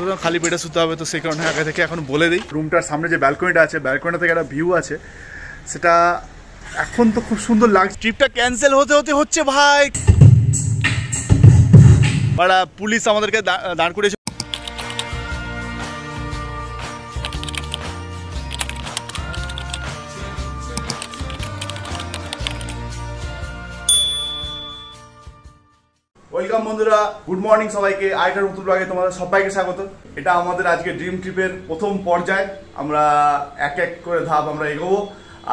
সুতরাং খালি পেটে শুতে হবে, তো সেই কারণে আগে থেকে এখন বলে দিই। রুমটার সামনে যে ব্যালকনিটা আছে, ব্যালকনিটা থেকে একটা ভিউ আছে, সেটা এখন তো খুব সুন্দর লাগছে। ট্রিপটা ক্যান্সেল হতে হতে হচ্ছে ভাই, বাড়া পুলিশ আমাদেরকে দাঁড় করেছে। ওয়েলকাম বন্ধুরা, গুড মর্নিং সবাইকে। আইটার নতুন ব্লগে তোমাদের সবাইকে স্বাগত। এটা আমাদের আজকে ড্রিম ট্রিপের প্রথম পর্যায়। আমরা এক এক করে ধাপ আমরা এগোবো।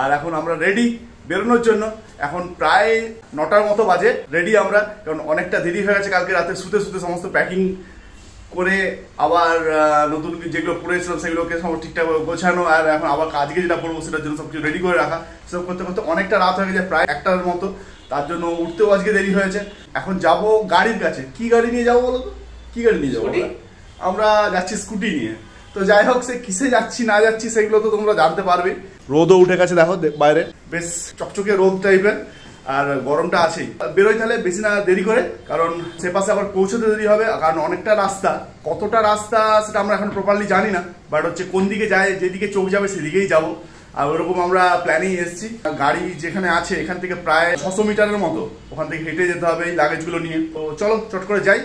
আর এখন আমরা রেডি বেরোনোর জন্য। এখন প্রায় 9টার মতো বাজে রেডি আমরা, কারণ অনেকটা দেরি হয়ে গেছে। কালকে রাতে শুতে শুতে সমস্ত প্যাকিং করে আবার নতুন যেগুলো পড়েছিলাম সেগুলোকে সব ঠিকঠাক গোছানো, আর এখন আবার আজকে যেটা পড়বো সেটার জন্য সবকিছু রেডি করে রাখা। সেসব করতে করতে অনেকটা রাত হয়ে গেছে, প্রায় 1টার মতো। তার জন্য উঠতেও আজকে দেরি হয়েছে। এখন যাব গাড়ির কাছে। কি গাড়ি নিয়ে যাবো বলো তো? কি গাড়ি নিয়ে যাবো? আমরা যাচ্ছি স্কুটি নিয়ে। তো যাই হোক, সে কিসে যাচ্ছি না যাচ্ছি সেগুলো তো তোমরা জানতে পারবে। রোদও উঠে গেছে, দেখো বাইরে বেশ চকচকে রোদ টাইপের, আর গরমটা আছেই। বেরোই তাহলে বেশি না দেরি করে, কারণ সে পাশে আবার পৌঁছতে দেরি হবে। কারণ অনেকটা রাস্তা, কতটা রাস্তা সেটা আমরা এখন প্রপারলি জানি না, বাট হচ্ছে কোন দিকে যায়, যেদিকে চোখ যাবে সেদিকেই যাবো। আর ওরকম আমরা প্ল্যানিং এসেছি। গাড়ি যেখানে আছে এখান থেকে প্রায় 600 মিটারের মতো, ওখান থেকে হেঁটে যেতে হবে এই লাগেজগুলো নিয়ে। তো চলো চট করে যাই।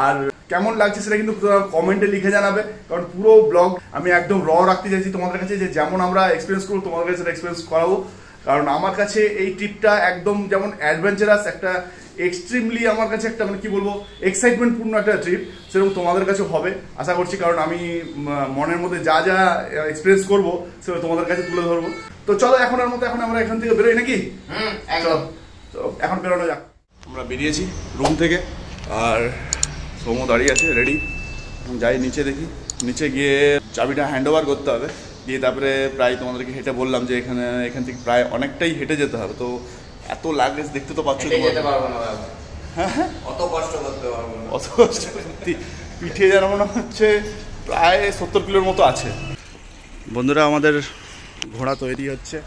আর কেমন লাগছে সেটা কিন্তু কমেন্টে লিখে জানাবে, কারণ পুরো ব্লগ আমি একদম র রাখতে চাইছি তোমাদের কাছে, যে যেমন আমরা এক্সপিরিয়েন্স করবো তোমাদের কাছে সেটা এক্সপিরিয়েন্স করাবো। কারণ আমার কাছে এই ট্রিপটা একদম যেমন অ্যাডভেঞ্চারাস একটা, এক্সট্রিমলি আমার কাছে একটা মানে কি বলবো এক্সাইটমেন্ট পূর্ণ একটা ট্রিপ, সেরকম তোমাদের কাছে হবে আশা করছি। কারণ আমি মনের মধ্যে যা যা এক্সপিরিয়েন্স করবো সেটা তোমাদের কাছে তুলে ধরবো। তো চলো এখনের মতো এখন আমরা এখান থেকে বেরোই নাকি? চলো তো এখন বেরোনো যাক। আমরা বেরিয়েছি রুম থেকে, আর সোমো দাঁড়িয়ে আছে রেডি। যাই নিচে, দেখি নিচে গিয়ে চাবিটা হ্যান্ড ওভার করতে হবে। দিয়ে তারপরে প্রায় তোমাদেরকে হেঁটে বললাম যে এখান থেকে প্রায় অনেকটাই হেঁটে যেতে হবে। তো এত লাগেজ দেখতে তো পাচ্ছ, হ্যাঁ অত কষ্ট করতে পারবো না, অত কষ্ট সত্যি। পিঠে যেন মনে হচ্ছে প্রায় 70 কিলোর মতো আছে। বন্ধুরা, আমাদের ঘোড়া তৈরি হচ্ছে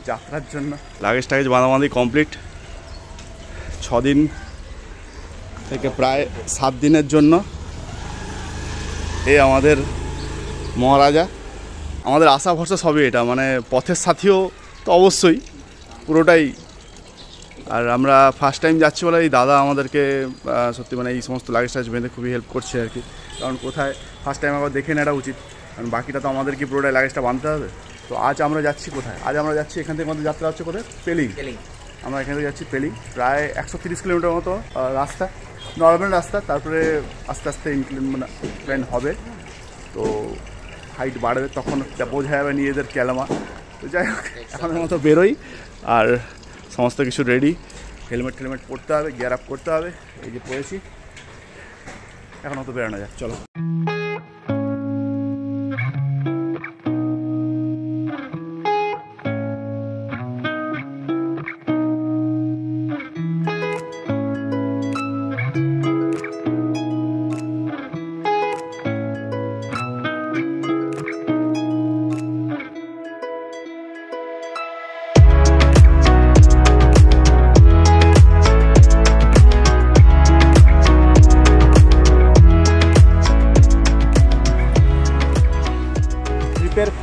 যাত্রার জন্য। Luggage টাগেজ বাঁধাবাঁধি complete. 6 দিন থেকে প্রায় 7 দিনের জন্য এই আমাদের মহারাজা। আমাদের আশা ভরসা সবই এটা, মানে পথের সাথীও তো অবশ্যই পুরোটাই। আর আমরা ফার্স্ট টাইম যাচ্ছি বলে এই দাদা আমাদেরকে সত্যি মানে এই সমস্ত লাগেজ টাগেজ বেঁধে খুবই হেল্প করছে আর কি। কারণ কোথায় ফার্স্ট টাইম আবার দেখে নেওয়া উচিত, কারণ বাকিটা তো আমাদেরকে পুরোটাই লাগেজটা বাঁধতে হবে। তো আজ আমরা যাচ্ছি কোথায়? আজ আমরা যাচ্ছি এখান থেকে আমাদের যাত্রা হচ্ছে কোথায়? পেলিং। আমরা এখান থেকে যাচ্ছি পেলিং, প্রায় 130 কিলোমিটার মতো রাস্তা, নর্মাল রাস্তা। তারপরে আস্তে আস্তে ইনক্লাইন হবে, তো হাইট বাড়বে, তখন বোঝা যাবে নিজেদের ক্যালামা। তো যাই হোক, এখনের মতো বেরোই। আর সমস্ত কিছু রেডি, হেলমেট টেলমেট পরতে হবে, গিয়ার আপ করতে হবে। এই যে পড়েছি, এখন মতো বেরোনো যাক, চলো।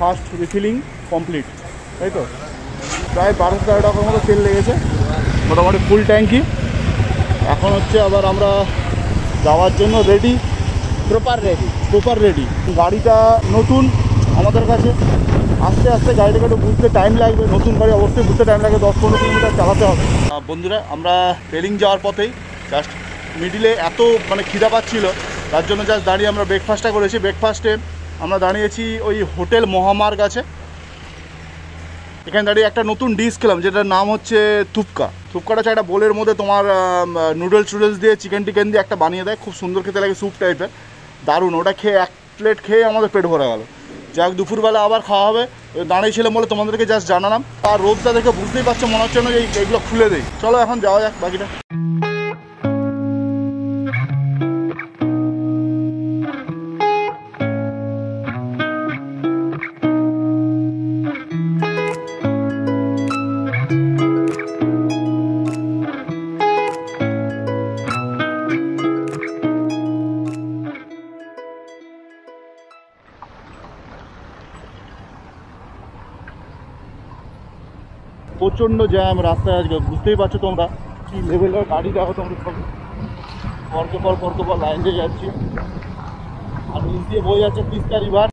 ফার্স্ট রিফিলিং কমপ্লিট, তাই তো প্রায় 12-13 টাকার মতো তেল লেগেছে, মোটামুটি ফুল ট্যাঙ্কি। এখন হচ্ছে আবার আমরা যাওয়ার জন্য রেডি, প্রপার রেডি। গাড়িটা নতুন আমাদের কাছে, আস্তে আস্তে গাড়িটাকে একটু বুঝতে টাইম লাগবে। নতুন গাড়ি অবশ্যই বুঝতে টাইম লাগে, 10-15 কিলোমিটার চালাতে হবে। বন্ধুরা, আমরা পেলিং যাওয়ার পথেই জাস্ট মিডিলে এত মানে খিদা পাচ্ছিল, তার জন্য জাস্ট দাঁড়িয়ে আমরা ব্রেকফাস্টটা করেছি। ব্রেকফাস্টে আমরা দাঁড়িয়েছি ওই হোটেল মহামার্গ আছে, এখানে দাঁড়িয়ে একটা নতুন ডিশ খেলাম যেটার নাম হচ্ছে থুপকা। থুপকাটা হচ্ছে একটা বোলের মধ্যে তোমার নুডলস দিয়ে চিকেন দিয়ে একটা বানিয়ে দেয়, খুব সুন্দর খেতে লাগে, স্যুপ টাইপের, দারুণ। ওটা খেয়ে 1 প্লেট খেয়ে আমাদের পেট ভরে গেল। যাক, দুপুরবেলা আবার খাওয়া হবে। দাঁড়িয়েছিলাম বলে তোমাদেরকে জাস্ট জানালাম। আর রোদটা দেখে বুঝতেই পারছো, মনে হচ্ছে না যে এইগুলো খুলে দেয়। চলো এখন যাওয়া যাক বাকিটা। প্রচণ্ড জ্যাম রাস্তায় আজকে, বুঝতেই পারছো তোমরা কি লেভেলের গাড়ি। দেখো তোমরা সব পরকে পর লাইন দিয়ে যাচ্ছি, আর নিচ দিয়ে বয়ে যাচ্ছে তিস্তা রিভার।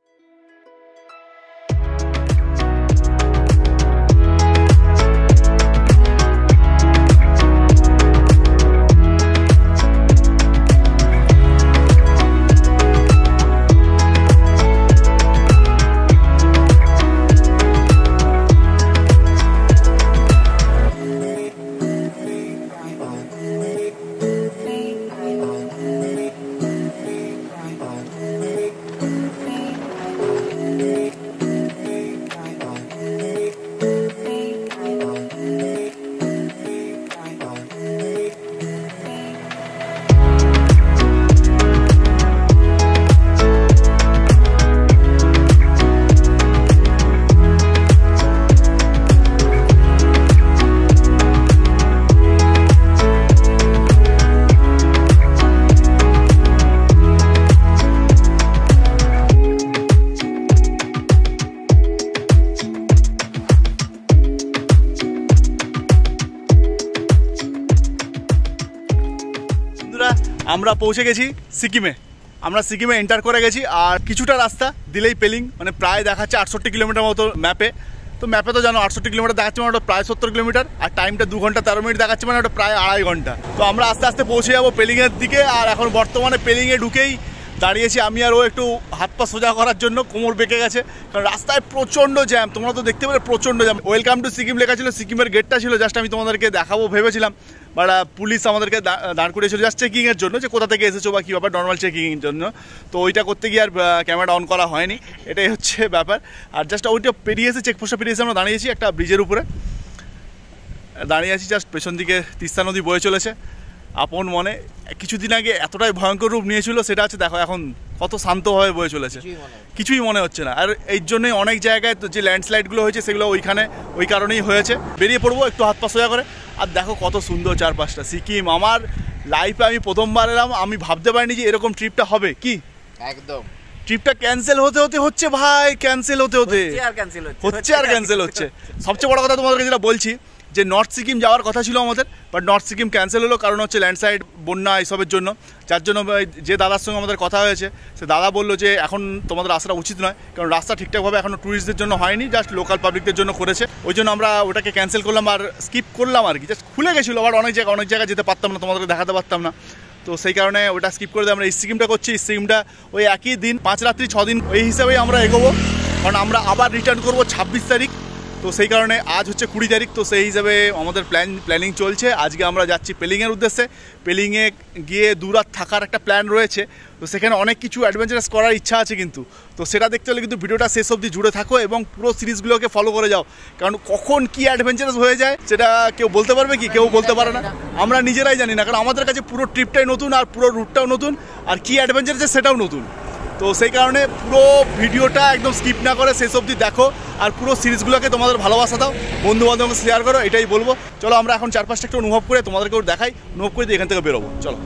আমরা পৌঁছে গেছি সিকিমে। আমরা সিকিমে এন্টার করে গেছি, আর কিছুটা রাস্তা দিলেই পেলিং, মানে প্রায় দেখাচ্ছে 68 কিলোমিটার মতো ম্যাপে। তো ম্যাপে তো জানো 68 কিলোমিটার দেখাচ্ছে মানে ওটা প্রায় 70 কিলোমিটার, আর টাইমটা 2 ঘন্টা 13 মিনিট দেখাচ্ছে মানে ওটা প্রায় 2.5 ঘন্টা। তো আমরা আস্তে আস্তে পৌঁছে যাবো পেলিংয়ের দিকে। আর এখন বর্তমানে পেলিংয়ে ঢুকেই দাঁড়িয়েছি আমি আর ও একটু হাত পা সোজা করার জন্য, কোমর বেঁকে গেছে কারণ রাস্তায় প্রচণ্ড জ্যাম। তোমরা তো দেখতে পেলে প্রচণ্ড জ্যাম। ওয়েলকাম টু সিকিম লেখা ছিল, সিকিমের গেটটা ছিল, জাস্ট আমি তোমাদেরকে দেখাবো ভেবেছিলাম, বাট পুলিশ আমাদেরকে দাঁড় করিয়েছিল জাস্ট চেকিংয়ের জন্য, যে কোথা থেকে এসেছো বা কী ব্যাপার, নর্মাল চেকিংয়ের জন্য। তো ওইটা করতে গিয়ে আর ক্যামেরাটা অন করা হয়নি, এটাই হচ্ছে ব্যাপার। আর জাস্ট ওইটা পেরিয়েছে, চেকপোস্টটা পেরিয়েছে, আমরা দাঁড়িয়েছি একটা ব্রিজের উপরে দাঁড়িয়ে আছি। জাস্ট পেছন দিকে তিস্তা নদী বয়ে চলেছে আপন মনে। কিছুদিন আগে এতটাই ভয়ঙ্কর রূপ নিয়েছিল, সেটা হচ্ছে দেখো এখন কত শান্তভাবে বয়ে চলেছে, কিছুই মনে হচ্ছে না। আর এই জন্যই অনেক জায়গায় যে ল্যান্ডস্লাইডগুলো হয়েছে সেগুলো ওই কারণেই হয়েছে। বেরিয়ে পড়বো একটু হাত পা সোজা করে। আর দেখো কত সুন্দর চারপাশটা সিকিম। আমার লাইফে আমি প্রথমবার এলাম, আমি ভাবতে পারিনি যে এরকম ট্রিপটা হবে। কি একদম ট্রিপটা ক্যান্সেল হতে ভাই, ক্যান্সেল হতে হচ্ছে। সবচেয়ে বড় কথা তোমাদেরকে যেটা বলছি, যে নর্থ সিকিম যাওয়ার কথা ছিল আমাদের, বাট নর্থ সিকিম ক্যান্সেল হলো কারণ হচ্ছে ল্যান্ডস্লাইড, বন্যা এইসবের জন্য। যার জন্য যে দাদার সঙ্গে আমাদের কথা হয়েছে, সে দাদা বললো যে এখন তোমাদের আসাটা উচিত নয়, কারণ রাস্তা ঠিকঠাকভাবে এখনও ট্যুরিস্টদের জন্য হয়নি, জাস্ট লোকাল পাবলিকদের জন্য করেছে। ওই জন্য আমরা ওটাকে ক্যান্সেল করলাম আর স্কিপ করলাম আর কি। জাস্ট খুলে গেছিলো, আবার অনেক জায়গায় যেতে পারতাম না, তোমাদেরকে দেখাতে পারতাম না। তো সেই কারণে ওটা স্কিপ করে দিয়ে আমরা এই সিকিমটা করছি। এই সিকিমটা ওই একই দিন 5 রাত্রি 6 দিন এই হিসাবেই আমরা এগোবো, কারণ আমরা আবার রিটার্ন করবো 26 তারিখ। তো সেই কারণে আজ হচ্ছে 20 তারিখ, তো সেই হিসাবে আমাদের প্ল্যানিং চলছে। আজকে আমরা যাচ্ছি পেলিংয়ের উদ্দেশ্যে। পেলিংয়ে গিয়ে 2 রাত থাকার একটা প্ল্যান রয়েছে। তো সেখানে অনেক কিছু অ্যাডভেঞ্চারাস করার ইচ্ছা আছে কিন্তু। তো সেটা দেখতে হলে কিন্তু ভিডিওটা শেষ অবধি জুড়ে থাকো এবং পুরো সিরিজগুলোকে ফলো করে যাও, কারণ কখন কি অ্যাডভেঞ্চারাস হয়ে যায় সেটা কেউ বলতে পারবে কি? কেউ বলতে পারে না, আমরা নিজেরাই জানি না, কারণ আমাদের কাছে পুরো ট্রিপটাই নতুন, আর পুরো রুটটাও নতুন, আর কি অ্যাডভেঞ্চার আছে সেটাও নতুন। তো সেই কারণে পুরো ভিডিওটা একদম স্কিপ না করে শেষ অবধি দেখো, আর পুরো সিরিজগুলোকে তোমাদের ভালোবাসা দাও, বন্ধু বান্ধবকে শেয়ার করো, এটাই বলবো। চলো আমরা এখন চারপাশটা একটু অনুভব করে তোমাদেরকেও দেখাই, অনুভব করে দিয়ে এখান থেকে বেরোবো। চলো।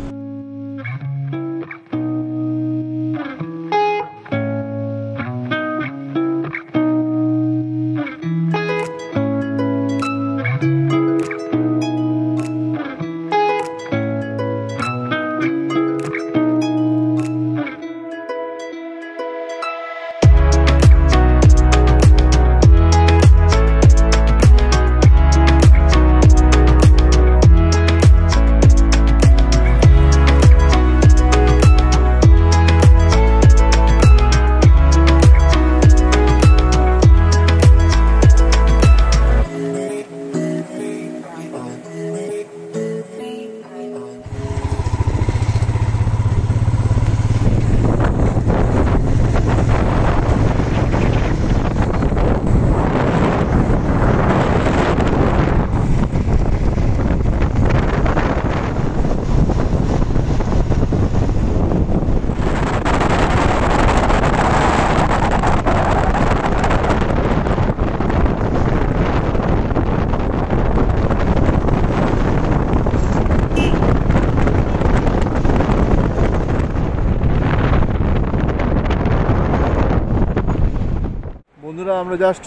বন্ধুরা আমরা জাস্ট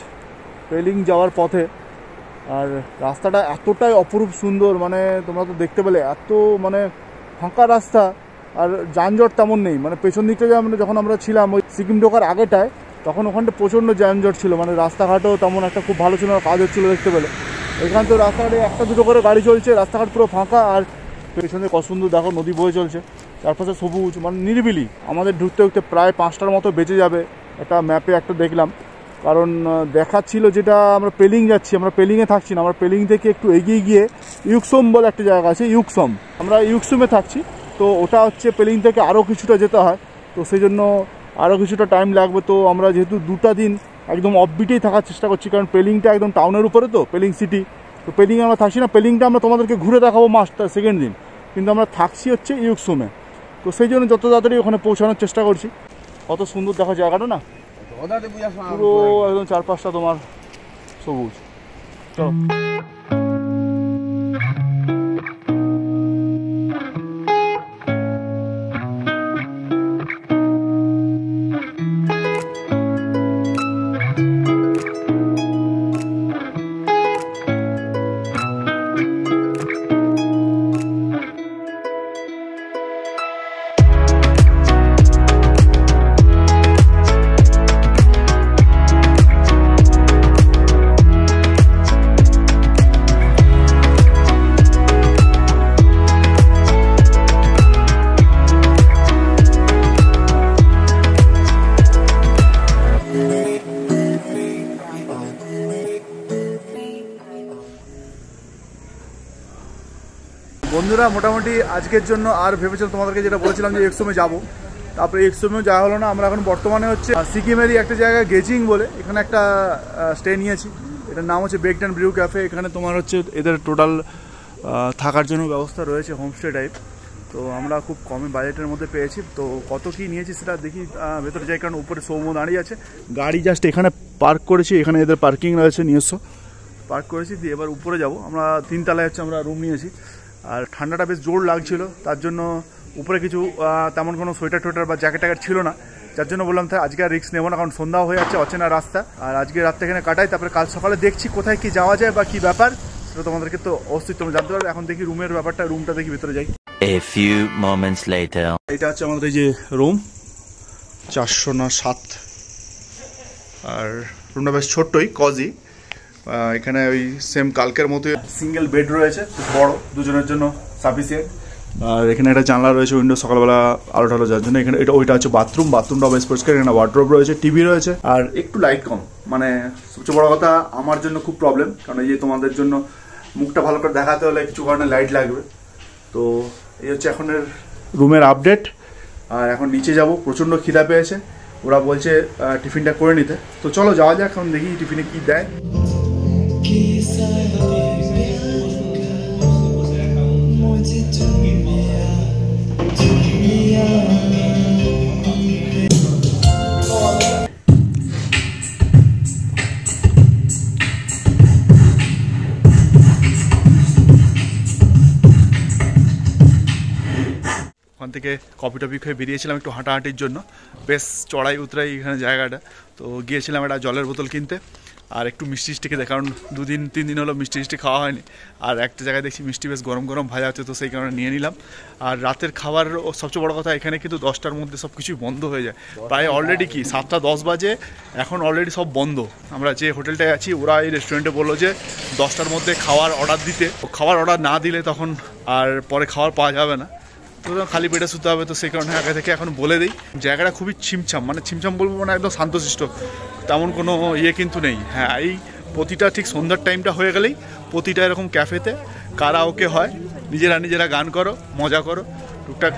পেলিং যাওয়ার পথে আর রাস্তাটা এতটাই অপরূপ সুন্দর, মানে তোমরা তো দেখতে পেলে, এত মানে ফাঁকা রাস্তা আর যানজট তেমন নেই। মানে পেছন দিকটা যখন আমরা ছিলাম ওই সিকিম ঢোকার আগেটায়, তখন ওখানটা প্রচণ্ড যানজট ছিল, মানে রাস্তাঘাটও তেমন একটা খুব ভালো ছিল না, কাজ হচ্ছিলো দেখতে পেলে। এখান তো রাস্তাঘাটে একটা দুটো করে গাড়ি চলছে, রাস্তাঘাট পুরো ফাঁকা, আর পেছনে কত সুন্দর দেখো নদী বয়ে চলছে, চারপাশে সবুজ, মানে নিরিবিলি। আমাদের ঢুকতে ঢুকতে প্রায় 5টার মতো বেঁচে যাবে, একটা ম্যাপে একটা দেখলাম, কারণ দেখাচ্ছিল যেটা আমরা পেলিং যাচ্ছি, আমরা পেলিংয়ে থাকছি না, আমরা পেলিং থেকে একটু এগিয়ে গিয়ে ইউকসম বলে একটা জায়গা আছে, ইউকসম, আমরা ইউকসমে থাকছি। তো ওটা হচ্ছে পেলিং থেকে আরও কিছুটা যেতে হয়, তো সেই জন্য আরও কিছুটা টাইম লাগবে। তো আমরা যেহেতু 2টা দিন একদম অফবিটেই থাকার চেষ্টা করছি, কারণ পেলিংটা একদম টাউনের উপরে, তো পেলিং সিটি, তো পেলিংয়ে আমরা থাকছি না। পেলিংটা আমরা তোমাদেরকে ঘুরে দেখাবো সেকেন্ড দিন, কিন্তু আমরা থাকছি হচ্ছে ইউকসমে। তো সেই জন্য যত তাড়াতাড়ি ওখানে পৌঁছানোর চেষ্টা করছি। কত সুন্দর দেখা জায়গাটা না, পুরো একদম চারপাশটা তোমার সবুজ। চলো বন্ধুরা, মোটামুটি আজকের জন্য আর ভেবেছিলাম তোমাদেরকে যেটা বলেছিলাম যে ইউকসমে যাবো, তারপরে ইউকসমেও যাওয়া হলো না। আমরা এখন বর্তমানে হচ্ছে সিকিমেরই একটা জায়গায় গেজিং বলে, এখানে একটা স্টে নিয়েছি, এটার নাম হচ্ছে বেকড অ্যান্ড ব্রিউ ক্যাফে। এখানে তোমার হচ্ছে এদের টোটাল থাকার জন্য ব্যবস্থা রয়েছে, হোমস্টে টাইপ। তো আমরা খুব কমে বাজেটের মধ্যে পেয়েছি। তো কত কি নিয়েছি সেটা দেখি, ভেতরে যাই, কারণ উপরে সৌম্য দাঁড়িয়ে আছে, গাড়ি জাস্ট এখানে পার্ক করেছি, এখানে এদের পার্কিং রয়েছে, নিজস্ব পার্ক করেছি। দিয়ে এবার উপরে যাব, আমরা 3 তলায় হচ্ছে আমরা রুম নিয়েছি। আর ঠান্ডাটা বেশ জোর লাগছিল, তার জন্য উপরে কিছু তেমন কোনো সোয়েটার টোয়েটার বা জ্যাকেট ট্যাকেট ছিল না, যার জন্য বললাম তাই আজকে আর রিস্ক নেবো না, কারণ সন্ধ্যা হয়ে যাচ্ছে, অচেনা রাস্তা। আর আজকে রাতটা এখানে কাটাই, তারপরে কাল সকালে দেখছি কোথায় কি যাওয়া যায় বা কি ব্যাপার, সেটা তোমাদেরকে তো অবশ্যই তোমরা জানতে পারবে। এখন দেখি রুমের ব্যাপারটা, রুমটা দেখি ভিতরে যাই। A few moments later. এটা হচ্ছে আমাদের এই যে রুম, 400 না 7, আর রুমটা বেশ ছোট্টই, কজি। এখানে ওই সেম কালকের মতো সিঙ্গেল বেড রয়েছে, বড়, দুজনের জন্য সাফিসিয়েন্ট। আর এখানে একটা জানলা রয়েছে, উইন্ডো, সকালবেলা আলো টালো যাওয়ার জন্য। এখানে ওইটা হচ্ছে বাথরুমটা বেশ পরিষ্কার। এখানে ওয়ার্ড্রোব রয়েছে, টিভি রয়েছে, আর একটু লাইট কম, মানে সবচেয়ে বড় কথা আমার জন্য খুব প্রবলেম, কারণ এই যে তোমাদের জন্য মুখটা ভালো করে দেখাতে হলে কিছু কারণে লাইট লাগবে। তো এই হচ্ছে এখনের রুমের আপডেট। আর এখন নিচে যাব, প্রচণ্ড খিদা পেয়েছে, ওরা বলছে টিফিনটা করে নিতে। তো চলো যাওয়া যাক, এখন দেখি টিফিনে কি দেয়। ওখান থেকে কফি টফি খেয়ে বেরিয়েছিলাম একটু হাঁটাহাঁটির জন্য, বেশ চড়াই উতরাই এখানে জায়গাটা। তো গিয়েছিলাম একটা জলের বোতল কিনতে আর একটু মিষ্টি টিষ্টি খেতে, কারণ 2-3 দিন হলো মিষ্টি টিষ্টি খাওয়া হয়নি। আর একটা জায়গায় দেখছি মিষ্টি বেশ গরম গরম ভাজা হচ্ছে, তো সেই কারণে নিয়ে নিলাম। আর রাতের খাবার সবচেয়ে বড় কথা, এখানে কিন্তু 10টার মধ্যে সব কিছুই বন্ধ হয়ে যায়, প্রায় অলরেডি কি 7টা 10 বাজে, এখন অলরেডি সব বন্ধ। আমরা যে হোটেলটায় আছি, ওরা এই রেস্টুরেন্টে বললো যে 10টার মধ্যে খাওয়ার অর্ডার দিতে, খাওয়ার অর্ডার না দিলে তখন আর পরে খাবার পাওয়া যাবে না, তো খালি পেটে শুতে হবে। তো সেই কারণে আগে থেকে এখন বলে দিই। জায়গাটা খুবই ছিমছাম, মানে ছিমছাম বলবো মানে একদম শান্তশিষ্ট, তেমন কোনো ইয়ে কিন্তু নেই। হ্যাঁ, এই প্রতিটা ঠিক সন্ধ্যার টাইমটা হয়ে গেলেই প্রতিটা এরকম ক্যাফেতে কারাওকে হয়, নিজেরা গান করো, মজা করো, টুকটাক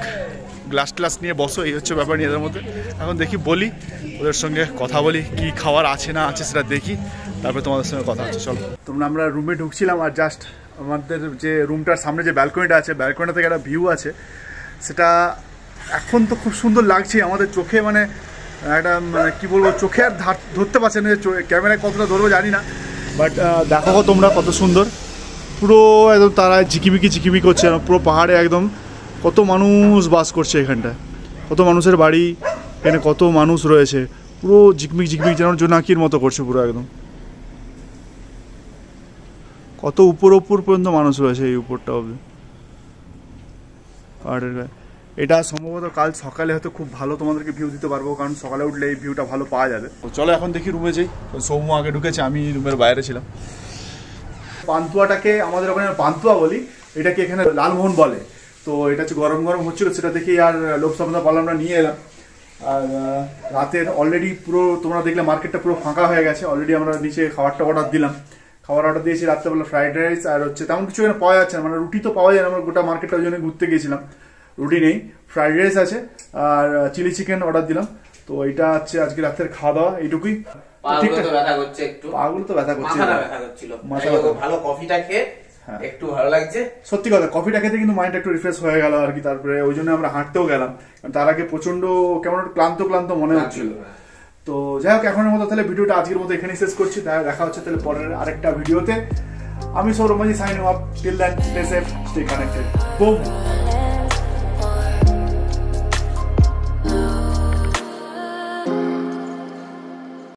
গ্লাস নিয়ে বসো, এই হচ্ছে ব্যাপার নিজেদের মধ্যে। এখন দেখি বলি, ওদের সঙ্গে কথা বলি, কি খাবার আছে না আছে সেটা দেখি, তারপরে তোমাদের সঙ্গে কথা হচ্ছে। চলো, তোমরা আমরা রুমে ঢুকছিলাম, আর জাস্ট আমাদের যে রুমটার সামনে যে ব্যালকনিটা আছে, ব্যালকনিটা থেকে একটা ভিউ আছে, সেটা এখন তো খুব সুন্দর লাগছে আমাদের চোখে, মানে একটা মানে কী বলবো, চোখে আর ধরতে পারছে না, যে ক্যামেরায় কতটা ধরবো জানি না, বাট দেখো তোমরা কত সুন্দর, পুরো একদম তারা ঝিকিমিকি করছে, পুরো পাহাড়ে একদম কত মানুষ বাস করছে এখানটায়, কত মানুষের বাড়ি, এখানে কত মানুষ রয়েছে, পুরো ঝিকমিক যেন জোনাকির মতো করছে পুরো একদম। কত উপর পর্যন্ত মানুষ রয়েছে এই উপরটা অবধি পাহাড়ের গায়ে। এটা সম্ভবত কাল সকালে হয়তো খুব ভালো তোমাদেরকে ভিউ দিতে পারবো, কারণ সকালে উঠলে এই ভিউটা ভালো পাওয়া যাবে। তো চলো এখন দেখি রুমে যাই। সৌম্য আগে ঢুকেছে, আমি রুমের বাইরে ছিলাম। পান্তুয়াটাকে আমাদের ওখানে পান্তুয়া বলি, এটাকে এখানে লালমোহন বলে। তো এটা হচ্ছে গরম গরম হচ্ছিল, সেটা দেখি আর লোভ সামনা পারলাম না, নিয়ে এলাম। আর রাতের অলরেডি পুরো তোমরা দেখলে মার্কেটটা পুরো ফাঁকা হয়ে গেছে। অলরেডি আমরা নিচে খাবারটা অর্ডার দিলাম, খাবার অর্ডার দিয়েছি রাত্রেবেলা ফ্রাইড রাইস আর হচ্ছে তেমন কিছু এখানে পাওয়া যাচ্ছে না, মানে রুটি তো পাওয়া যায় না। আমরা গোটা মার্কেটটা ওই জন্য ঘুরতে গিয়েছিলাম, রুটি নেই, ফ্রাইড রাইস আছে আর চিলি চিকেন অর্ডার দিলাম। তো এটা হচ্ছে আজকে রাতের খাওয়া দাওয়া, এইটুকুই। পাগুলো তো ব্যথা করছে একটু, পাগুলো তো ব্যথা করছে, মাথাটা ব্যথা করছিল, ভালো কফিটা খেয়ে একটু ভালো লাগছে। সত্যি কথা, কফিটা খেতে কিন্তু মাইন্ড একটু রিফ্রেশ হয়ে গেল আর কি। তারপরে ওই জন্য আমরা হাঁটতেও গেলাম, তার আগে প্রচন্ড কেমন একটু ক্লান্ত মনে হচ্ছিল। তো যাই হোক, এখনের মতো তাহলে ভিডিওটা আজকের মতো এখানেই শেষ করছি। দেখা হচ্ছে তাহলে পরের আরেকটা ভিডিওতে। আমি Sourav Majhi, signing off. Till then stay safe, stay connected. Broom.